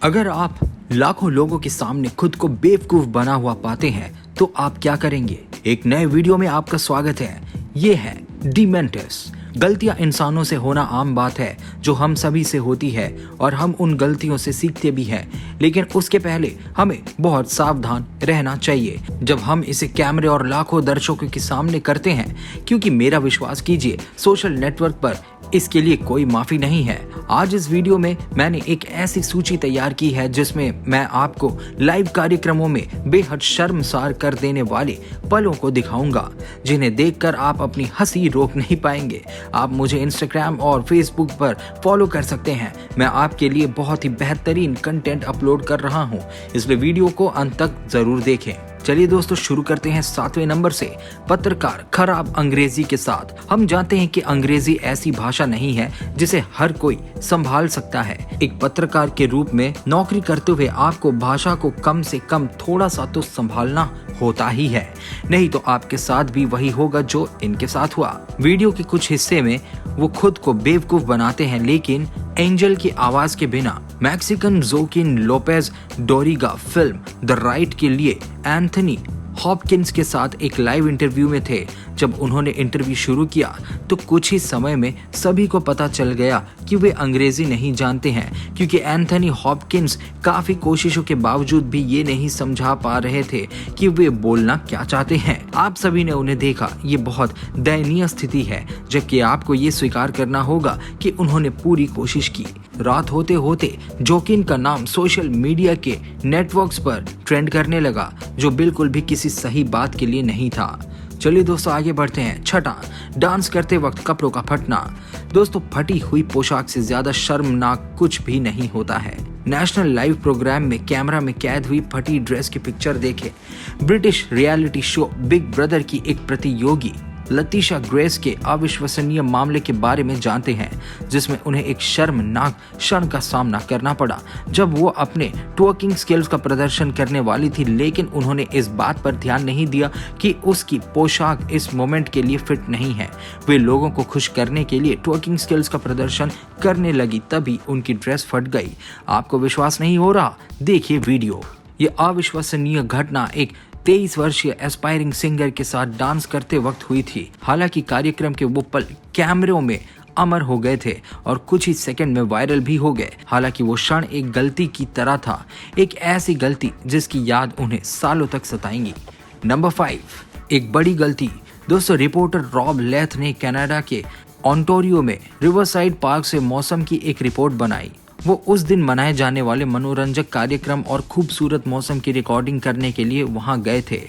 अगर आप लाखों लोगों के सामने खुद को बेवकूफ बना हुआ पाते हैं तो आप क्या करेंगे? एक नए वीडियो में आपका स्वागत है। ये है डिमेंटस। गलतियां इंसानों से होना आम बात है, जो हम सभी से होती है और हम उन गलतियों से सीखते भी हैं। लेकिन उसके पहले हमें बहुत सावधान रहना चाहिए जब हम इसे कैमरे और लाखों दर्शकों के सामने करते हैं, क्योंकि मेरा विश्वास कीजिए, सोशल नेटवर्क पर इसके लिए कोई माफी नहीं है। आज इस वीडियो में मैंने एक ऐसी सूची तैयार की है जिसमें मैं आपको लाइव कार्यक्रमों में बेहद शर्मसार कर देने वाले पलों को दिखाऊंगा, जिन्हें देखकर आप अपनी हंसी रोक नहीं पाएंगे। आप मुझे इंस्टाग्राम और फेसबुक पर फॉलो कर सकते हैं। मैं आपके लिए बहुत ही बेहतरीन कंटेंट अपलोड कर रहा हूं, इसलिए वीडियो को अंत तक जरूर देखें। चलिए दोस्तों, शुरू करते हैं 7वें नंबर से, पत्रकार खराब अंग्रेजी के साथ। हम जानते हैं कि अंग्रेजी ऐसी भाषा नहीं है जिसे हर कोई संभाल सकता है। एक पत्रकार के रूप में नौकरी करते हुए आपको भाषा को कम से कम थोड़ा सा तो संभालना होता ही है, नहीं तो आपके साथ भी वही होगा जो इनके साथ हुआ। वीडियो के कुछ हिस्से में वो खुद को बेवकूफ बनाते हैं, लेकिन एंजल की आवाज के बिना। Mexican Joaquin Lopez Doriga film the right के लिए एंथनी हॉपकिंस के साथ एक लाइव इंटरव्यू में थे। जब उन्होंने इंटरव्यू शुरू किया तो कुछ ही समय में सभी को पता चल गया कि वे अंग्रेजी नहीं जानते हैं, क्योंकि एंथनी हॉपकिंस काफी कोशिशों के बावजूद भी ये नहीं समझा पा रहे थे कि वे बोलना क्या चाहते हैं। आप सभी ने उन्हें देखा, ये बहुत दयनीय स्थिति है, जबकि आपको ये स्वीकार करना होगा कि उन्होंने पूरी कोशिश की। रात होते होते जोकिन का नाम सोशल मीडिया के नेटवर्क्स पर ट्रेंड करने लगा, जो बिल्कुल भी किसी सही बात के लिए नहीं था। चलिए दोस्तों, आगे बढ़ते हैं। छठा, डांस करते वक्त कपड़ों का फटना। दोस्तों, फटी हुई पोशाक से ज्यादा शर्मनाक कुछ भी नहीं होता है। नेशनल लाइव प्रोग्राम में कैमरा में कैद हुई फटी ड्रेस की पिक्चर देखें। British reality show big brother की एक प्रतियोगी लतीशा ग्रेस के अविश्वसनीय मामले के बारे में जानते हैं, जिसमें उन्हें एक शर्मनाक क्षण का सामना करना पड़ा जब वो अपने ट्वर्किंग स्किल्स का प्रदर्शन करने वाली थी, लेकिन उन्होंने इस बात पर ध्यान नहीं दिया कि उसकी पोशाक इस मोमेंट के लिए फिट नहीं है। वे लोगों को खुश करने के लिए ट्वर्किंग स्किल्स का प्रदर्शन करने लगी, तभी उनकी ड्रेस फट गई। आपको विश्वास नहीं हो रहा? देखिए वीडियो। ये अविश्वसनीय घटना एक 23 वर्षीय एस्पायरिंग सिंगर के साथ डांस करते वक्त हुई थी। हालांकि कार्यक्रम के वो पल कैमरों में अमर हो गए थे और कुछ ही सेकंड में वायरल भी हो गए। हालांकि वो क्षण एक गलती की तरह था, एक ऐसी गलती जिसकी याद उन्हें सालों तक सताएंगी। नंबर 5, एक बड़ी गलती। दोस्तों, रिपोर्टर रॉब लेथ ने कनाडा के ओंटारियो में रिवरसाइड पार्क से मौसम की एक रिपोर्ट बनाई। वो उस दिन मनाए जाने वाले मनोरंजक कार्यक्रम और खूबसूरत मौसम की रिकॉर्डिंग करने के लिए वहां गए थे,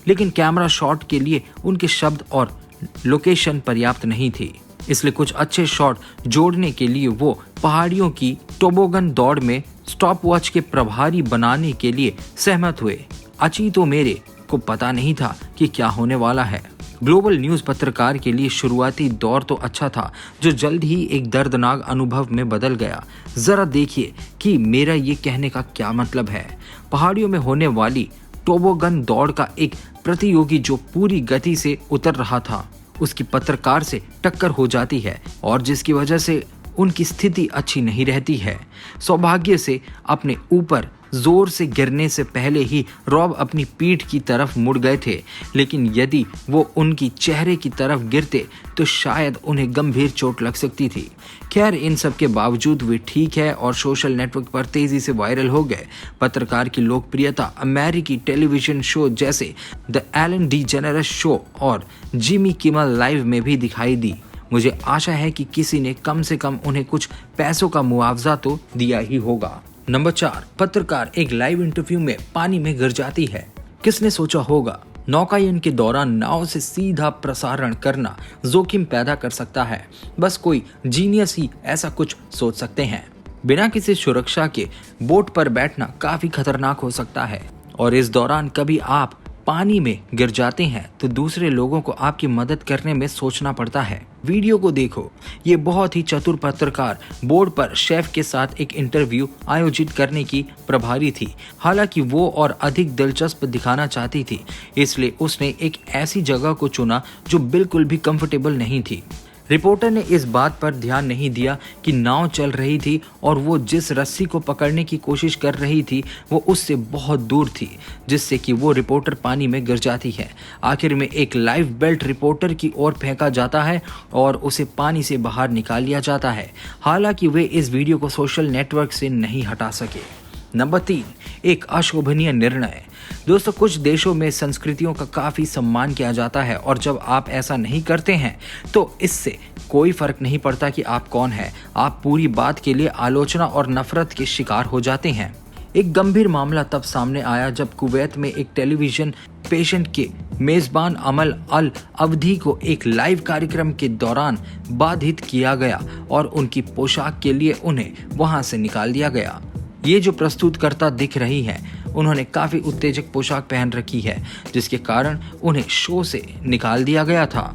लेकिन कैमरा शॉट के लिए उनके शब्द और लोकेशन पर्याप्त नहीं थी। इसलिए कुछ अच्छे शॉट जोड़ने के लिए वो पहाड़ियों की टोबोगन दौड़ में स्टॉपवॉच के प्रभारी बनाने के लिए सहमत हुए। अची तो मेरे को पता नहीं था कि क्या होने वाला है। ग्लोबल न्यूज पत्रकार के लिए शुरुआती दौर तो अच्छा था, जो जल्द ही एक दर्दनाक अनुभव में बदल गया। जरा देखिए कि मेरा ये कहने का क्या मतलब है। पहाड़ियों में होने वाली टोबोगन दौड़ का एक प्रतियोगी जो पूरी गति से उतर रहा था, उसकी पत्रकार से टक्कर हो जाती है और जिसकी वजह से उनकी स्थिति अच्छी नहीं रहती है। सौभाग्य से अपने ऊपर जोर से गिरने से पहले ही रॉब अपनी पीठ की तरफ मुड़ गए थे, लेकिन यदि वो उनकी चेहरे की तरफ गिरते तो शायद उन्हें गंभीर चोट लग सकती थी। खैर, इन सब के बावजूद वे ठीक है और सोशल नेटवर्क पर तेजी से वायरल हो गए। पत्रकार की लोकप्रियता अमेरिकी टेलीविजन शो जैसे द एलन डीजेनेरेस शो और जिमी किमल लाइव में भी दिखाई दी। मुझे आशा है कि किसी ने कम से कम उन्हें कुछ पैसों का मुआवजा तो दिया ही होगा। नंबर 4, पत्रकार एक लाइव इंटरव्यू में पानी में गिर जाती है। किसने सोचा होगा नौकायन के दौरान नाव से सीधा प्रसारण करना जोखिम पैदा कर सकता है। बस कोई जीनियस ही ऐसा कुछ सोच सकते हैं। बिना किसी सुरक्षा के बोट पर बैठना काफी खतरनाक हो सकता है, और इस दौरान कभी आप पानी में गिर जाते हैं तो दूसरे लोगों को आपकी मदद करने में सोचना पड़ता है। वीडियो को देखो। ये बहुत ही चतुर पत्रकार बोर्ड पर शेफ के साथ एक इंटरव्यू आयोजित करने की प्रभारी थी। हालांकि वो और अधिक दिलचस्प दिखाना चाहती थी, इसलिए उसने एक ऐसी जगह को चुना जो बिल्कुल भी कंफर्टेबल नहीं थी। रिपोर्टर ने इस बात पर ध्यान नहीं दिया कि नाव चल रही थी और वो जिस रस्सी को पकड़ने की कोशिश कर रही थी वो उससे बहुत दूर थी, जिससे कि वो रिपोर्टर पानी में गिर जाती है। आखिर में एक लाइफ बेल्ट रिपोर्टर की ओर फेंका जाता है और उसे पानी से बाहर निकाल लिया जाता है। हालांकि वे इस वीडियो को सोशल नेटवर्क से नहीं हटा सके। नंबर 3, एक अशोभनीय निर्णय। दोस्तों, कुछ देशों में संस्कृतियों का काफी सम्मान किया जाता है और जब आप ऐसा नहीं करते हैं तो इससे कोई फर्क नहीं पड़ता कि आप कौन हैं, आप पूरी बात के लिए आलोचना और नफरत के शिकार हो जाते हैं। एक गंभीर मामला तब सामने आया जब कुवैत में एक टेलीविजन पेशेंट के मेजबान अमल अल अवधी को एक लाइव कार्यक्रम के दौरान बाधित किया गया और उनकी पोशाक के लिए उन्हें वहां से निकाल दिया गया। ये जो प्रस्तुतकर्ता दिख रही हैं, उन्होंने काफी उत्तेजक पोशाक पहन रखी है, जिसके कारण उन्हें शो से निकाल दिया गया था।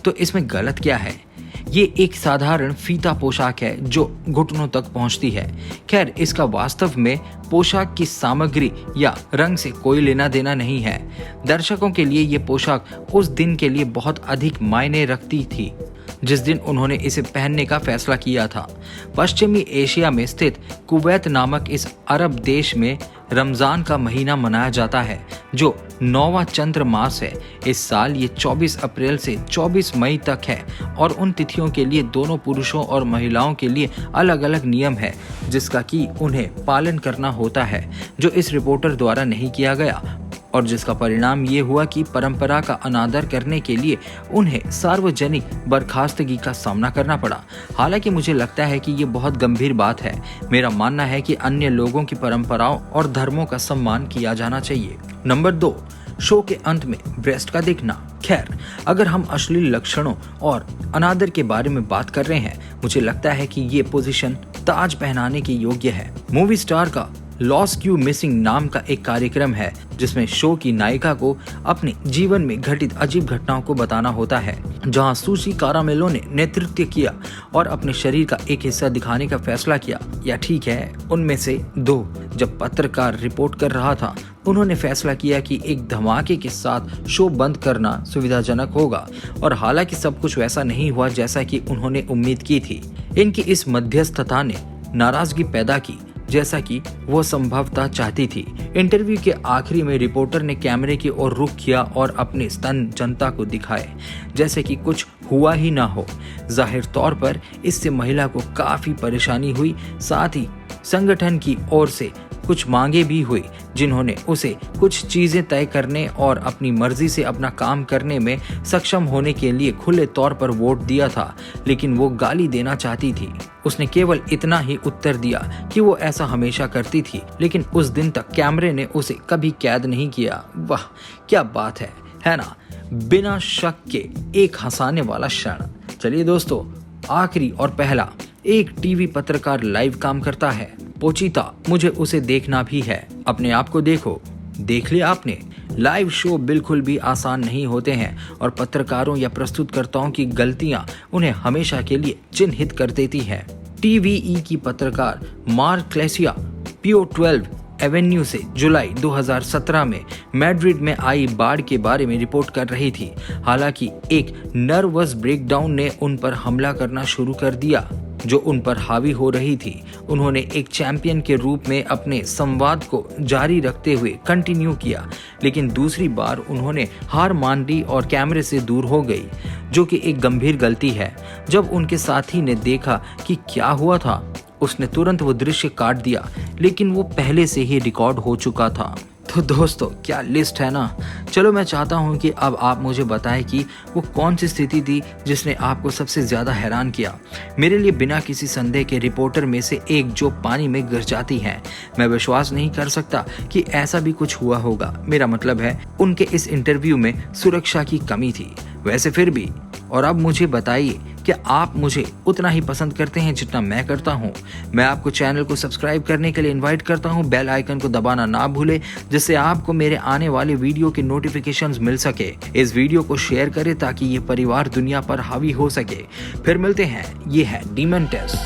तो इसमें गलत क्या है? ये एक साधारण फीता पोशाक है जो घुटनों तक पहुंचती है। खैर, इसका वास्तव में पोशाक की सामग्री या रंग से कोई लेना देना नहीं है। दर्शकों के लिए ये पोशाक उस दिन के लिए बहुत अधिक मायने रखती थी जिस दिन उन्होंने इसे पहनने का फैसला किया था। पश्चिमी एशिया में स्थित कुवैत नामक इस अरब देश में रमजान का महीना मनाया जाता है जो 9वां चंद्र मास है। इस साल ये 24 अप्रैल से 24 मई तक है और उन तिथियों के लिए दोनों पुरुषों और महिलाओं के लिए अलग अलग नियम है जिसका कि उन्हें पालन करना होता है, जो इस रिपोर्टर द्वारा नहीं किया गया और जिसका परिणाम ये हुआ कि परंपरा का अनादर करने के लिए उन्हें सार्वजनिक बर्खास्तगी का सामना करना पड़ा। हालांकि मुझे लगता है कि ये बहुत गंभीर बात है। मेरा मानना है कि अन्य लोगों की परंपराओं और धर्मों का सम्मान किया जाना चाहिए। नंबर 2, शो के अंत में ब्रेस्ट का दिखना। खैर, अगर हम अश्लील लक्षणों और अनादर के बारे में बात कर रहे हैं, मुझे लगता है कि ये पोजीशन ताज पहनाने के योग्य है। मूवी स्टार का लॉस्ट क्यू मिसिंग नाम का एक कार्यक्रम है जिसमें शो की नायिका को अपने जीवन में घटित अजीब घटनाओं को बताना होता है, जहां सुशी कारामेलो ने नेतृत्व किया और अपने शरीर का एक हिस्सा दिखाने का फैसला किया। या ठीक है, उनमें से 2 जब पत्रकार रिपोर्ट कर रहा था, उन्होंने फैसला किया कि एक धमाके के साथ शो बंद करना सुविधाजनक होगा और हालांकि सब कुछ वैसा नहीं हुआ जैसा कि उन्होंने उम्मीद की थी। इनकी इस मध्यस्थता ने नाराजगी पैदा की जैसा कि वो संभवतः चाहती थी। इंटरव्यू के आखिरी में रिपोर्टर ने कैमरे की ओर रुख किया और अपने स्तन जनता को दिखाए जैसे कि कुछ हुआ ही ना हो। जाहिर तौर पर इससे महिला को काफी परेशानी हुई, साथ ही संगठन की ओर से कुछ मांगे भी हुई जिन्होंने उसे कुछ चीजें तय करने और अपनी मर्जी से अपना काम करने में सक्षम होने के लिए खुले तौर पर वोट दिया था, लेकिन वो गाली देना चाहती थी। उसने केवल इतना ही उत्तर दिया कि वो ऐसा हमेशा करती थी, लेकिन उस दिन तक कैमरे ने उसे कभी कैद नहीं किया। वाह, क्या बात है ना? बिना शक के एक हंसाने वाला क्षण। चलिए दोस्तों, आखिरी और पहला, एक टीवी पत्रकार लाइव काम करता है। पोचीता, मुझे उसे देखना भी है। अपने आप को देखो, देख लिया आपने? लाइव शो बिल्कुल भी आसान नहीं होते हैं और पत्रकारों या प्रस्तुतकर्ताओं की गलतियां उन्हें हमेशा के लिए चिन्हित कर देती हैं। टीवीई की पत्रकार मार्क क्लेसिया पियो 12 एवेन्यू से जुलाई 2017 में मैड्रिड में आई बाढ़ के बारे में रिपोर्ट कर रही थी। हालांकि एक नर्वस ब्रेकडाउन ने उन पर हमला करना शुरू कर दिया जो उन पर हावी हो रही थी। उन्होंने एक चैंपियन के रूप में अपने संवाद को जारी रखते हुए कंटिन्यू किया, लेकिन दूसरी बार उन्होंने हार मान ली और कैमरे से दूर हो गई, जो कि एक गंभीर गलती है। जब उनके साथी ने देखा कि क्या हुआ था, उसने तुरंत वो दृश्य काट दिया, लेकिन वो पहले से ही रिकॉर्ड हो चुका था। तो दोस्तों, क्या लिस्ट है ना। चलो, मैं चाहता हूँ कि अब आप मुझे बताएं कि वो कौन सी स्थिति थी जिसने आपको सबसे ज्यादा हैरान किया। मेरे लिए बिना किसी संदेह के रिपोर्टर में से एक जो पानी में गिर जाती हैं। मैं विश्वास नहीं कर सकता कि ऐसा भी कुछ हुआ होगा। मेरा मतलब है, उनके इस इंटरव्यू में सुरक्षा की कमी थी। वैसे फिर भी, और अब मुझे बताइए कि आप मुझे उतना ही पसंद करते हैं जितना मैं करता हूं। मैं आपको चैनल को सब्सक्राइब करने के लिए इनवाइट करता हूं। बेल आइकन को दबाना ना भूले, जिससे आपको मेरे आने वाले वीडियो के नोटिफिकेशंस मिल सके। इस वीडियो को शेयर करें ताकि ये परिवार दुनिया पर हावी हो सके। फिर मिलते हैं। ये है डीमेंटस।